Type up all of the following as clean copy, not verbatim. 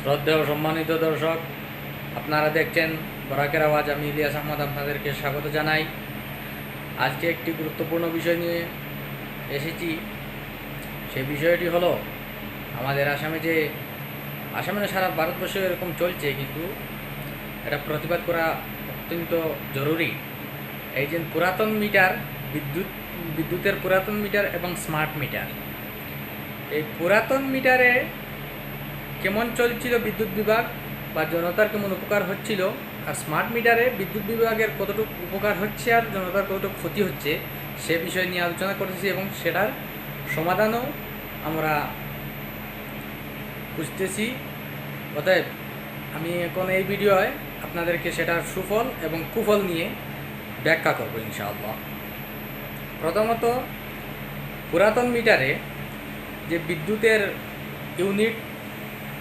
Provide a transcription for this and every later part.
শ্রদ্ধেয় সম্মানিত দর্শক, আপনারা দেখছেন বরাকের আওয়াজ। আমি ইলিয়াস আহমদ আপনাদেরকে স্বাগত জানাই। আজকে একটি গুরুত্বপূর্ণ বিষয় নিয়ে এসেছি। সেই বিষয়টি হলো আমাদের আসামে না সারা ভারতবর্ষে এরকম চলছে, কিন্তু এটা প্রতিবাদ করা অত্যন্ত জরুরি। এই যে পুরাতন মিটার, বিদ্যুতের পুরাতন মিটার এবং স্মার্ট মিটার, এই পুরাতন মিটারে কেমন চলছিল বিদ্যুৎ বিভাগ বা জনতার কেমন উপকার হচ্ছিল, আর স্মার্ট মিটারে বিদ্যুৎ বিভাগের কতটুকু উপকার হচ্ছে আর জনতার কতটুকু ক্ষতি হচ্ছে, সে বিষয় নিয়ে আলোচনা করতেছি এবং সেটার সমাধানও আমরা খুঁজতেছি। অতএব আমি এখন এই ভিডিওয় আপনাদেরকে সেটার সুফল এবং কুফল নিয়ে ব্যাখ্যা করব ইনশাআল্লাহ। প্রথমত, পুরাতন মিটারে যে বিদ্যুতের ইউনিট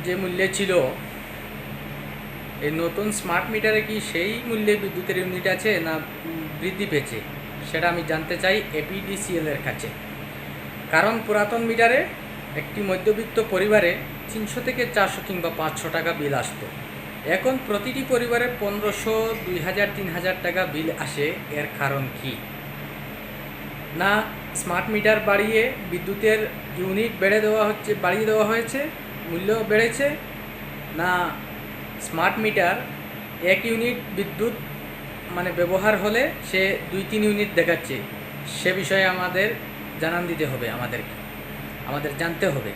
যে মূল্যে ছিল, এই নতুন স্মার্ট মিটারে কি সেই মূল্যে বিদ্যুতের ইউনিট আছে না বৃদ্ধি পেয়েছে, সেটা আমি জানতে চাই এপিডিসিএল এর কাছে। কারণ পুরাতন মিটারে একটি মধ্যবিত্ত পরিবারে 300 থেকে 400 কিংবা 500 টাকা বিল আসতো। এখন প্রতিটি পরিবারে 1500, 2000, 3000 টাকা বিল আসে। এর কারণ কি? না স্মার্ট মিটার বাড়িয়ে বিদ্যুতের ইউনিট বাড়িয়ে দেওয়া হয়েছে, মূল্য বেড়েছে, না স্মার্ট মিটার 1 ইউনিট বিদ্যুৎ ব্যবহার হলে সে 2-3 ইউনিট দেখাচ্ছে। সে বিষয়ে আমাদের জানান দিতে হবে, আমাদের জানতে হবে।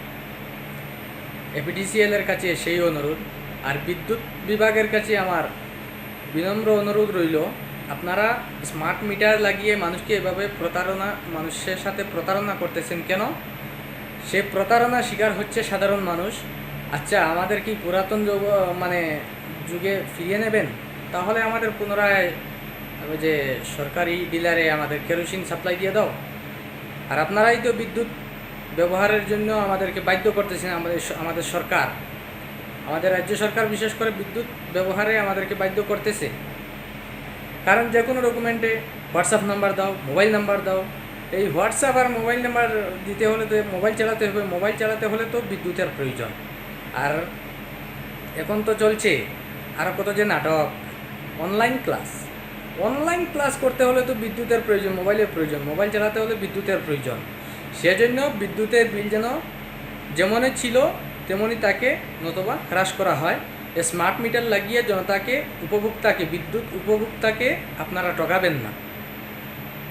এপিডিসিএল এর কাছে সেই অনুরোধ। আর বিদ্যুৎ বিভাগের কাছে আমার বিনম্র অনুরোধ রইল, আপনারা স্মার্ট মিটার লাগিয়ে মানুষকে এভাবে মানুষের সাথে প্রতারণা করতেছেন কেন? সে প্রতারণার শিকার হচ্ছে সাধারণ মানুষ। আচ্ছা, আমাদের কি পুরাতন যুগে ফিরিয়ে নেবেন? তাহলে আমাদের পুনরায় যে সরকারি ডিলারে আমাদের কেরোসিন সাপ্লাই দিয়ে দাও। আর আপনারাই তো বিদ্যুৎ ব্যবহারের জন্য আমাদেরকে বাধ্য করতেছেন। আমাদের সরকার, আমাদের রাজ্য সরকার বিশেষ করে বিদ্যুৎ ব্যবহারে আমাদেরকে বাধ্য করতেছে। কারণ যে কোনো ডকুমেন্টে হোয়াটসঅ্যাপ নাম্বার দাও, মোবাইল নাম্বার দাও। এই হোয়াটসঅ্যাপ আর মোবাইল নাম্বার দিতে হলে তো মোবাইল চালাতে হবে, মোবাইল চালাতে হলে তো বিদ্যুতের প্রয়োজন। আর এখন তো চলছে আরও কত যে নাটক, অনলাইন ক্লাস করতে হলে তো বিদ্যুতের প্রয়োজন, মোবাইলের প্রয়োজন, মোবাইল চালাতে হলে বিদ্যুতের প্রয়োজন। সেজন্য বিদ্যুতের বিল যেন যেমনই ছিল তেমনই তাকে নতুবা হ্রাস করা হয়। স্মার্ট মিটার লাগিয়ে বিদ্যুৎ উপভোক্তাকে আপনারা ঠকাবেন না।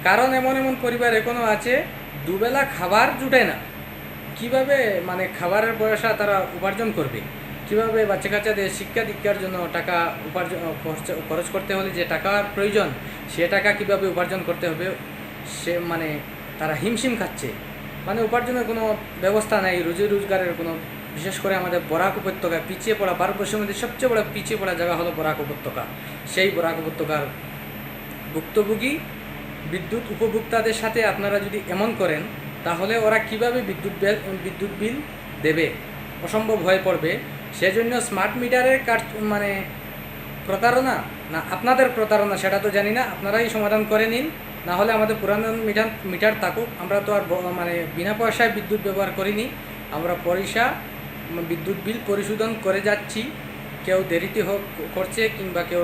কারণ এমন পরিবার এখনও আছে, দুবেলা খাবার জুটে না। কীভাবে খাবারের পয়সা তারা উপার্জন করবে? কীভাবে বাচ্চা কাচ্চাদের শিক্ষা দীক্ষার জন্য টাকা খরচ করতে হলে যে টাকার প্রয়োজন, সে টাকা কীভাবে উপার্জন করতে হবে, সে তারা হিমশিম খাচ্ছে। উপার্জনের কোনো ব্যবস্থা নেই, রুজি রোজগারের কোনো। বিশেষ করে আমাদের বরাক উপত্যকা পিছিয়ে পড়া, ভারতবর্ষের মধ্যে সবচেয়ে বড় পিছিয়ে পড়া জায়গা হলো বরাক উপত্যকা। সেই বরাক উপত্যকার ভুক্তভোগী বিদ্যুৎ উপভোক্তাদের সাথে আপনারা যদি এমন করেন, তাহলে ওরা কিভাবে বিদ্যুৎ বিল দেবে? অসম্ভব হয়ে পড়বে। সেজন্য স্মার্ট মিটারের প্রতারণা না আপনাদের প্রতারণা সেটা তো জানি না, আপনারাই সমাধান করে নিন। না হলে আমাদের পুরানো মিটার থাকুক, আমরা তো আর বিনা পয়সায় বিদ্যুৎ ব্যবহার করিনি। আমরা বিদ্যুৎ বিল পরিশোধন করে যাচ্ছি। কেউ দেরিতে করছে কিংবা কেউ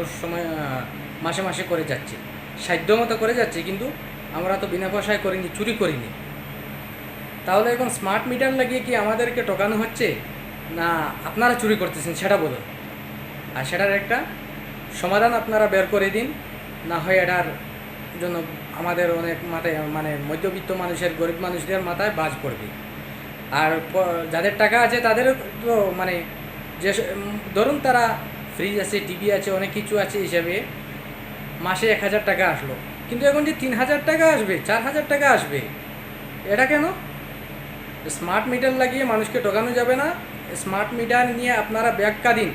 মাসে মাসে করে যাচ্ছে, সাধ্য মতো করে যাচ্ছে, কিন্তু আমরা তো বিনা পয়সায় করিনি, চুরি করিনি। তাহলে এখন স্মার্ট মিটার লাগিয়ে কি আমাদেরকে ঠকানো হচ্ছে, না আপনারা চুরি করতেছেন সেটা বলুন। আর সেটার একটা সমাধান আপনারা বের করে দিন। না হয় এটার জন্য আমাদের অনেক মাথায় মধ্যবিত্ত মানুষের, গরিব মানুষদের মাথায় বাজ পড়বে। আর যাদের টাকা আছে তাদের তো যে ধরুন তারা ফ্রিজ আছে, টিভি আছে, অনেক কিছু আছে, হিসাবে মাসে 1000 টাকা আসলো, কিন্তু এখন যে 3000 টাকা আসবে, 4000 টাকা আসবে, এটা কেন? স্মার্ট মিটার লাগিয়ে মানুষকে ঠকানো যাবে না। স্মার্ট মিটার নিয়ে আপনারা ব্যাখ্যা দিন,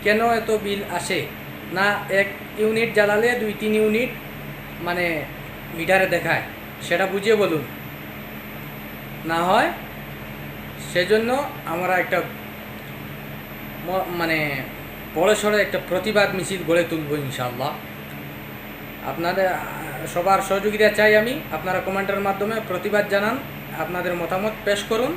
কেন এত বিল আসে। না 1 ইউনিট জ্বালালে 2-3 ইউনিট মিটারে দেখায়, সেটা বুঝিয়ে বলুন। না হয় সেজন্য আমরা একটা বড়সড় একটা প্রতিবাদ মিছিল গড়ে তুলব ইনশাআল্লাহ। আপনাদের সবার সহযোগিতা চাই আমি। আপনারা কমেন্টের মাধ্যমে প্রতিবাদ জানান, আপনাদের মতামত পেশ করুন।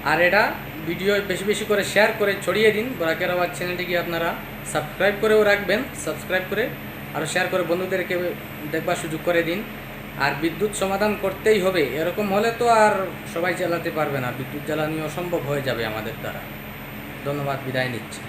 আর এটা ভিডিও বেশি বেশি করে শেয়ার করে ছড়িয়ে দিন। বরাকের আওয়াজ চ্যানেলটিকে আপনারা সাবস্ক্রাইব করেও রাখবেন, সাবস্ক্রাইব করে আরও শেয়ার করে বন্ধুদেরকে দেখবার সুযোগ করে দিন। আর বিদ্যুৎ সমাধান করতেই হবে, এরকম হলে তো আর সবাই চালাতে পারবে না, বিদ্যুৎ জ্বালানি অসম্ভব হয়ে যাবে আমাদের দ্বারা। ধন্যবাদ, বিদায় নিচ্ছি।